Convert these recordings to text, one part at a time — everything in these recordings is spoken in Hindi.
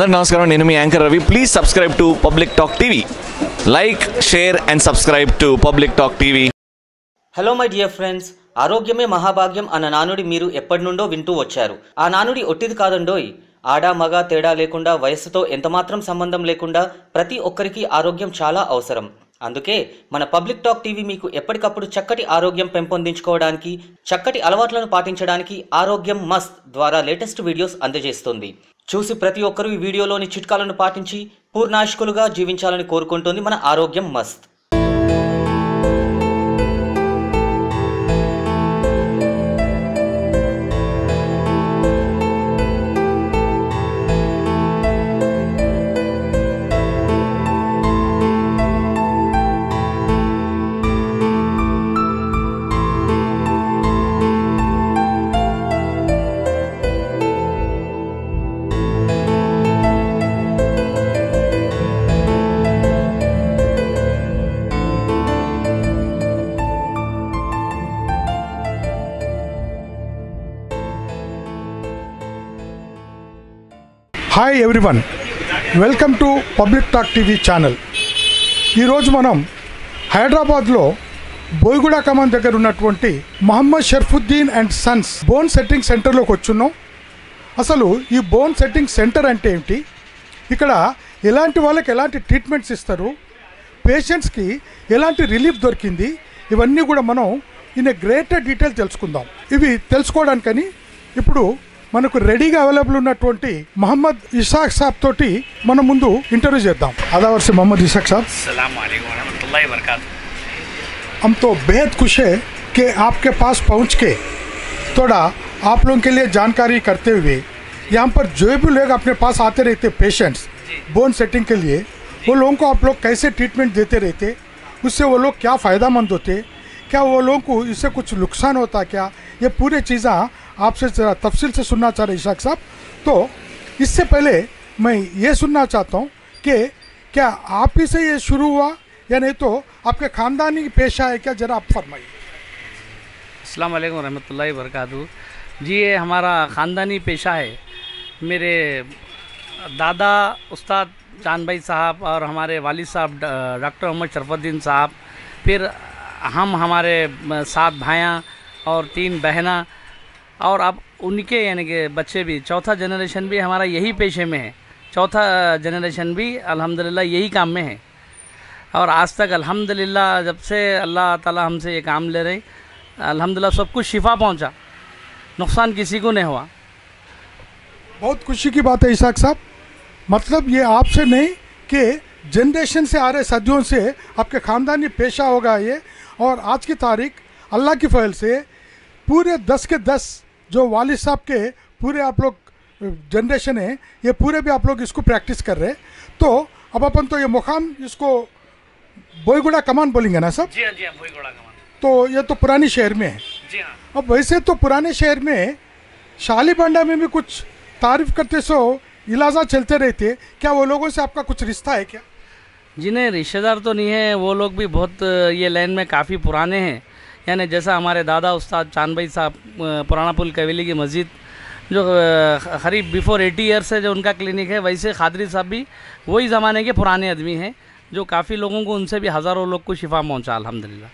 అందరికీ నమస్కారం. నేను మీ anchor Ravi. Please subscribe to Public Talk TV. Like, share and subscribe to Public Talk TV. Hello my dear friends, ఆరోగ్యమే మహాభాగ్యం అన్న నానుడి మీరు ఎప్పటి నుండో వింటూ వచ్చారు. ఆ నానుడి ఒట్టిది కాదండోయ్. ఆడ మగ తేడా లేకుండా, వయస్సుతో ఎంతమాత్రం సంబంధం లేకుండా ప్రతి ఒక్కరికి ఆరోగ్యం చాలా అవసరం. అందుకే మన పబ్లిక్ టాక్ టీవీ మీకు ఎప్పటికప్పుడు చక్కటి ఆరోగ్యం పెంపొందించుకోవడానికి, చక్కటి అలవాట్లను పాటించడానికి ఆరోగ్యం మస్త్ ద్వారా లేటెస్ట్ వీడియోస్ అందజేస్తుంది. చూసి ప్రతి ఒక్కరూ ఈ వీడియోలోని చిట్కాలను పాటించి పూర్ణాయుష్కులుగా జీవించాలని కోరుకుంటుంది మన ఆరోగ్యం మస్త్. Hi everyone, welcome to Public Talk TV channel. ఈరోజు మనం హైదరాబాద్లో బోయిగూడ కమాన్ దగ్గర ఉన్నటువంటి Mohammed Sharfuddin and sons bone setting సెంటర్లోకి వచ్చున్నాం. అసలు ఈ బోన్ సెట్టింగ్ సెంటర్ అంటే ఏంటి, ఇక్కడ ఎలాంటి వాళ్ళకి ఎలాంటి ట్రీట్మెంట్స్ ఇస్తారు, పేషెంట్స్కి ఎలాంటి రిలీఫ్ దొరికింది, ఇవన్నీ కూడా మనం ఇన్ ఏ గ్రేటర్ డీటెయిల్ తెలుసుకుందాం. ఇవి తెలుసుకోవడానికని ఇప్పుడు మనకు రెడీగా అవైలబుల్ ఉన్నటువంటి मोहम्मद इशाक साहब तोटी मन मुंदु इंटरव्यू చేద్దాం. आदावर से मोहम्मद इशाक साहब, अस्सलाम वालेकुम व रहमतुल्लाहि व बरकातहू. हम तो बेहद खुश है कि आपके पास पहुंच के थोड़ा आप लोगों के लिए जानकारी करते हुए, यहाँ पर जो भी लोग अपने पास आते रहते पेशेंट्स बोन सेटिंग के लिए, वो लोगों को आप लोग कैसे ट्रीटमेंट देते रहते, उससे वो लोग क्या फ़ायदा मंद होते, क्या वो लोगों को इससे कुछ नुकसान होता क्या, ये पूरे चीज़ें आपसे ज़रा तफसील से सुनना चाह रहे इशाक साहब. तो इससे पहले मैं ये सुनना चाहता हूँ कि क्या आप ही से ये शुरू हुआ या नहीं तो आपके ख़ानदानी पेशा है क्या, ज़रा आप फरमाइए. अस्सलाम वालेकुम रहमतुल्लाहि व बरकातहू. जी, ये हमारा ख़ानदानी पेशा है. मेरे दादा उस्ताद चांद भाई साहब और हमारे वालिद साहब डॉक्टर मोहम्मद शरफुद्दीन साहब, फिर हमारे 7 भाइयाँ और 3 बहना, और अब उनके यानी कि बच्चे भी, चौथा जनरेशन भी हमारा यही पेशे में है. चौथा जनरेशन भी अल्हम्दुलिल्लाह यही काम में है. और आज तक अल्हम्दुलिल्लाह जब से अल्लाह ताला हमसे ये काम ले रहे, अल्हम्दुलिल्लाह सब कुछ शिफा पहुंचा, नुकसान किसी को नहीं हुआ. बहुत खुशी की बात है इशाक साहब. मतलब ये आपसे नहीं कि जनरेशन से आ रहे, सदियों से आपके ख़ानदानी पेशा होगा ये. और आज की तारीख अल्लाह की फ़ज़ल से पूरे 10 के 10 जो वालिद साहब के पूरे आप लोग जनरेशन है, ये पूरे भी आप लोग इसको प्रैक्टिस कर रहे हैं. तो अब अपन तो ये मुकाम इसको बोईगुड़ा कमान बोलेंगे ना सब. जी हाँ, जी हाँ, बोईगुड़ा कमान. तो ये तो पुरानी शहर में है. जी हाँ. अब वैसे तो पुराने शहर में शाली बंडा में भी कुछ तारीफ करते सो इलाजा चलते रहते, क्या वो लोगों से आपका कुछ रिश्ता है क्या? जी नहीं, रिश्तेदार तो नहीं है, वो लोग भी बहुत ये लाइन में काफ़ी पुराने हैं. यानी जैसा हमारे दादा उस्ताद चांद भाई साहब पुराना पुल कवेली की मस्जिद जो करीब बिफोर 80 ईयर से जो उनका क्लिनिक है, वैसे खादरी साहब भी वही ज़माने के पुराने आदमी हैं जो काफ़ी लोगों को, उनसे भी हज़ारों लोग को शिफा पहुंचा अल्हम्दुलिल्लाह.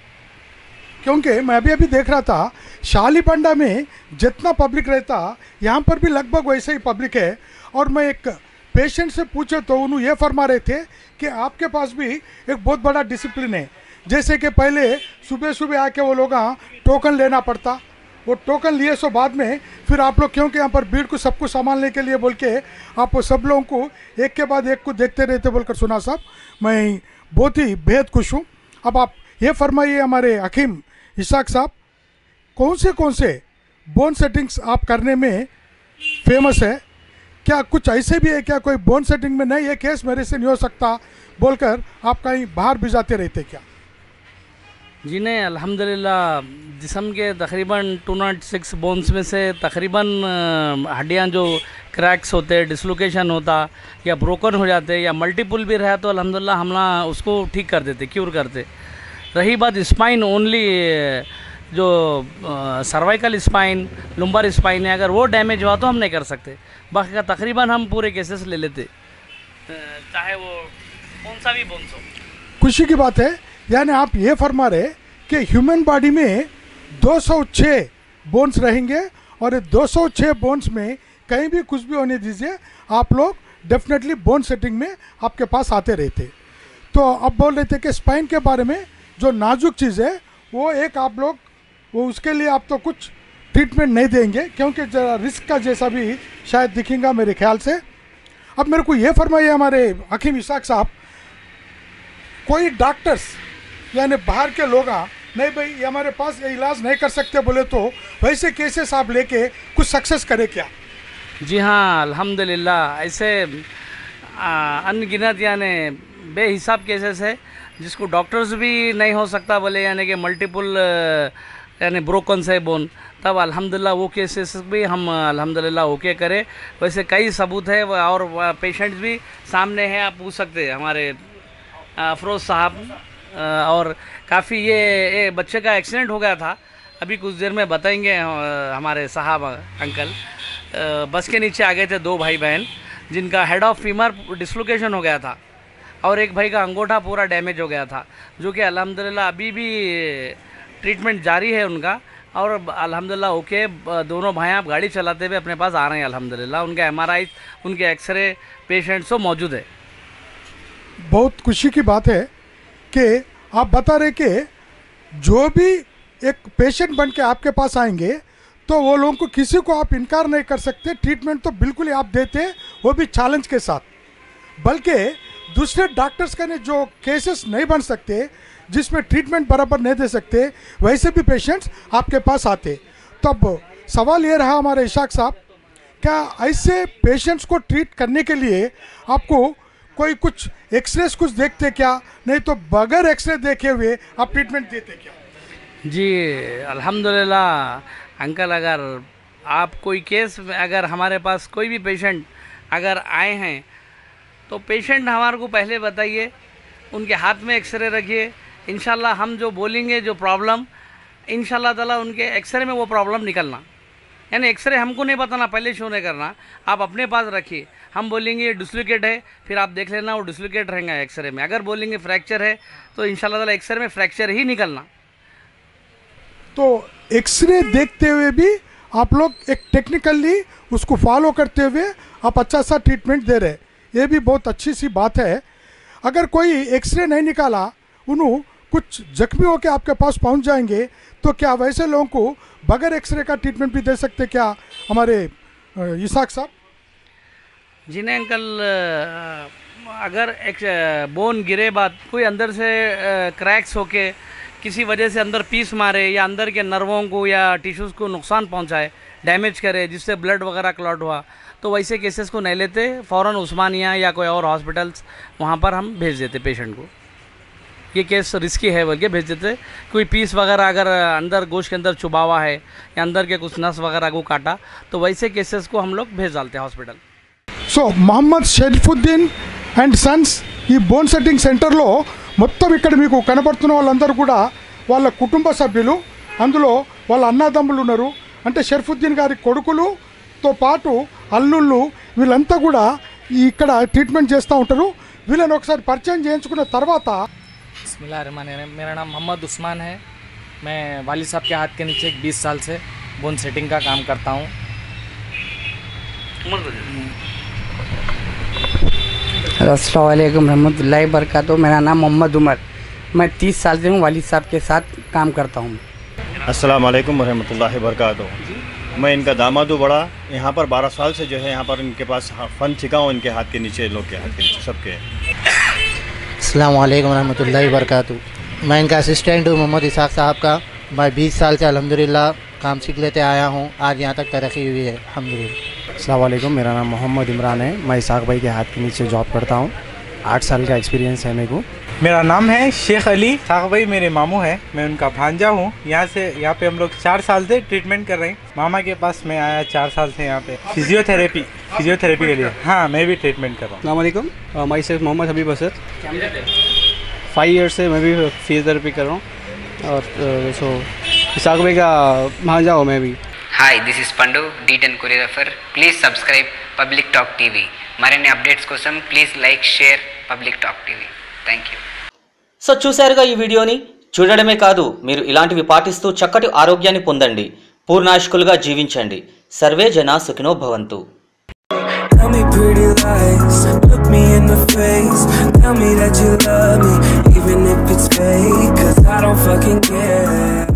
क्योंकि मैं अभी देख रहा था शाली बंडा में जितना पब्लिक रहता, यहाँ पर भी लगभग वैसे ही पब्लिक है. और मैं एक पेशेंट से पूछे तो उन्होंने ये फरमा रहे थे कि आपके पास भी एक बहुत बड़ा डिसिप्लिन है. जैसे कि पहले सुबह सुबह आके वो लोग टोकन लेना पड़ता, वो टोकन लिए सो बाद में फिर आप लोग, क्योंकि यहाँ पर भीड़ को सबको संभालने के लिए बोल के आप सब लोगों को एक के बाद एक को देखते रहते बोलकर सुना साहब. मैं बहुत ही बेहद खुश हूँ. अब आप ये फरमाइए हमारे हकीम इशाक साहब, कौन से बोन सेटिंग्स आप करने में फेमस है, क्या कुछ ऐसे भी है क्या कोई बोन सेटिंग में नहीं ये केस मेरे से नहीं हो सकता बोलकर आप कहीं बाहर भी जाते रहते क्या? जी नहीं, अल्हम्दुलिल्लाह जिस्म के तकरीबन 206 बोन्स में से तकरीबन हड्डियाँ जो क्रैक्स होते, डिसलोकेशन होता या ब्रोकन हो जाते या मल्टीपल भी रहा तो अल्हम्दुलिल्लाह हम उसको ठीक कर देते, क्यूर करते. रही बात स्पाइन ओनली जो सर्वाइकल स्पाइन, लुम्बर स्पाइन है, अगर वो डैमेज हुआ तो हम नहीं कर सकते। बाकी का तकरीबन हम पूरे केसेस ले लेते, चाहे वो कौन सा भी बोन्स हो। खुशी की बात है, यानी आप ये फरमा रहे कि ह्यूमन बॉडी में 206 बोन्स रहेंगे और ये 206 बोन्स में कहीं भी कुछ भी होने दीजिए, आप लोग डेफिनेटली बोन सेटिंग में आपके पास आते रहते। तो अब बोल रहे थे कि स्पाइन के बारे में जो नाजुक चीज़ है वो एक आप लोग वो उसके लिए आप तो कुछ ट्रीटमेंट नहीं देंगे क्योंकि जरा रिस्क का जैसा भी शायद दिखेगा मेरे ख्याल से। अब मेरे को ये फरमाइए हमारे हकीम इसाक साहब, कोई डॉक्टर्स यानी बाहर के लोग नहीं भाई ये हमारे पास ये इलाज नहीं कर सकते बोले तो वैसे केसेस आप लेके कुछ सक्सेस करे क्या? जी हाँ, अल्हम्दुलिल्लाह ऐसे अनगिनत यानी बेहिसाब केसेस है जिसको डॉक्टर्स भी नहीं हो सकता बोले, यानी कि मल्टीपल यानी ब्रोकन से बोन, तब अल्हम्दुलिल्लाह वो केसेस भी हम अल्हम्दुलिल्लाह ओके करें। वैसे कई सबूत है और पेशेंट्स भी सामने हैं, आप पूछ सकते हैं हमारे अफरोज़ साहब। और काफ़ी ये बच्चे का एक्सीडेंट हो गया था, अभी कुछ देर में बताएंगे हमारे साहब अंकल। बस के नीचे आ गए थे दो भाई बहन जिनका हेड ऑफ फीमर डिस्लोकेशन हो गया था और एक भाई का अंगूठा पूरा डैमेज हो गया था, जो कि अल्हम्दुलिल्लाह अभी भी ट्रीटमेंट जारी है उनका और अल्हम्दुलिल्लाह ओके। दोनों भाई आप गाड़ी चलाते हुए अपने पास आ रहे हैं अल्हम्दुलिल्लाह। उनके MRI, उनके एक्सरे पेशेंट्स सब मौजूद है। बहुत खुशी की बात है कि आप बता रहे कि जो भी एक पेशेंट बन के आपके पास आएंगे तो वो लोगों को किसी को आप इनकार नहीं कर सकते, ट्रीटमेंट तो बिल्कुल ही आप देते, वो भी चैलेंज के साथ। बल्कि दूसरे डॉक्टर्स का जो केसेस नहीं बन सकते, जिसमें ट्रीटमेंट बराबर नहीं दे सकते, वैसे भी पेशेंट्स आपके पास आते। तब सवाल ये रहा हमारे इशाक साहब, क्या ऐसे पेशेंट्स को ट्रीट करने के लिए आपको कोई कुछ एक्सरेस कुछ देखते क्या, नहीं तो बगैर एक्सरे देखे हुए आप ट्रीटमेंट देते क्या? जी अल्हम्दुलिल्लाह अंकल, अगर आप कोई केस अगर हमारे पास कोई भी पेशेंट अगर आए हैं तो पेशेंट हमारे को पहले बताइए, उनके हाथ में एक्सरे रखिए, इंशाल्लाह हम जो बोलेंगे जो प्रॉब्लम इंशाल्लाह ताला उनके एक्सरे में वो प्रॉब्लम निकलना। यानी एक्सरे हमको नहीं बताना, पहले शो नहीं करना, आप अपने पास रखिए। हम बोलेंगे ये डिस्लोकेट है, फिर आप देख लेना वो डिस्लोकेट रहेगा एक्सरे में। अगर बोलेंगे फ्रैक्चर है तो इंशाल्लाह ताला एक्सरे में फ्रैक्चर ही निकलना। तो एक्सरे देखते हुए भी आप लोग एक टेक्निकली उसको फॉलो करते हुए आप अच्छा सा ट्रीटमेंट दे रहे, ये भी बहुत अच्छी सी बात है। अगर कोई एक्सरे नहीं निकाला, उन्होंने कुछ जख्मी होकर आपके पास पहुंच जाएंगे, तो क्या वैसे लोगों को बगैर एक्सरे का ट्रीटमेंट भी दे सकते क्या हमारे इसाक साहब? जी नहीं अंकल, अगर एक बोन गिरे बाद कोई अंदर से क्रैक्स होके किसी वजह से अंदर पीस मारे या अंदर के नर्वों को या टिश्यूज़ को नुकसान पहुंचाए, डैमेज करे, जिससे ब्लड वगैरह क्लॉट हुआ, तो वैसे केसेस को नहीं लेते, फ़ौरन उस्मानिया या कोई और हॉस्पिटल्स वहाँ पर हम भेज देते पेशेंट को। ये केस रिस्की है बोल के भेज देते। कोई पीस वगैरह अगर अंदर गोश्त के अंदर चुभा हुआ है या अंदर के कुछ नस वगैरह को काटा, तो वैसे केसेस को हम लोग भेज डालते हैं hospital. So Mohammed Sharifuddin and sons ఈ బోన్ సెట్టింగ్ సెంటర్లో మొత్తం ఇక్కడ మీకు కనబడుతున్న వాళ్ళందరూ కూడా వాళ్ళ కుటుంబ సభ్యులు, అందులో వాళ్ళ అన్నదమ్ములు ఉన్నారు, అంటే షరీఫుద్దీన్ గారి కొడుకులుతో పాటు అల్లుళ్ళు, వీళ్ళంతా కూడా ఇక్కడ ట్రీట్మెంట్ చేస్తూ ఉంటారు। వీళ్ళని ఒకసారి పరిచయం చేయించుకున్న తర్వాత बिस्मिल्लाहिर्रहमानिर्रहीम, मेरा नाम मोहम्मद उस्मान है। मैं वालिद साहब के हाथ के नीचे 20 साल से बोन सेटिंग का काम करता हूँ। अस्सलाम वालेकुम रहमतुल्लाहि बरकातहू। मेरा नाम मोहम्मद उमर, मैं 30 साल से हूँ वालिद साहब के साथ काम करता हूँ। अस्सलाम वालेकुम रहमतुल्लाहि वबरकातुहू। मैं इनका दामाद हूँ बड़ा, यहाँ पर 12 साल से जो है यहाँ पर इनके पास फ़न सीखा हूँ, इनके हाथ के नीचे, लोग के हाथ के नीचे सबके। अस्सलाम वालेकुम रहमतुल्लाहि वबरकातुहू। मैं इनका असिस्टेंट हूँ मोहम्मद इसाक साहब का। मैं 20 साल से अल्हम्दुलिल्लाह काम सीख लेते आया हूँ, आज यहाँ तक तरक्की हुई है अल्हम्दुलिल्लाह। अस्सलाम वालेकुम, मेरा नाम मोहम्मद इमरान है। मैं इसाक भाई के हाथ के नीचे जॉब करता हूँ। 8 साल का एक्सपीरियंस है मेरे को। मेरा नाम है शेख अली। इसाक भाई मेरे मामू है, मैं उनका भांजा हूँ। यहाँ पे हम लोग 4 साल से ट्रीटमेंट कर रहे हैं। मामा के पास मैं आया 4 साल से यहाँ पे फिजियोथेरेपी के लिए। हाँ, मैं भी ट्रीटमेंट कर रहा हूँ। अस्सलाम वालेकुम, myself Mohammed Habib Asad. 5 year से मैं भी फिजियोथेरेपी कर रहा हूँ और सो इसाक भाई का भांजा हूँ मैं भी। Hi, this is Pandu, D10 choreographer. Please subscribe Public Talk TV. మరిన్ని అప్డేట్స్ కోసం please like share public Talk TV. Thank you. So చూశారుగా ఈ వీడియోని. చూడడమే కాదు, మీరు ఇలాంటివి పాటిస్తూ చక్కటి ఆరోగ్యాన్ని పొందండి, పూర్ణాయుష్కులుగా జీవించండి. సర్వే జన సుఖినో భవంతు. Tell me pretty lies, look me in the face, tell me that you love me, even if it's fake, 'cause I don't fucking care.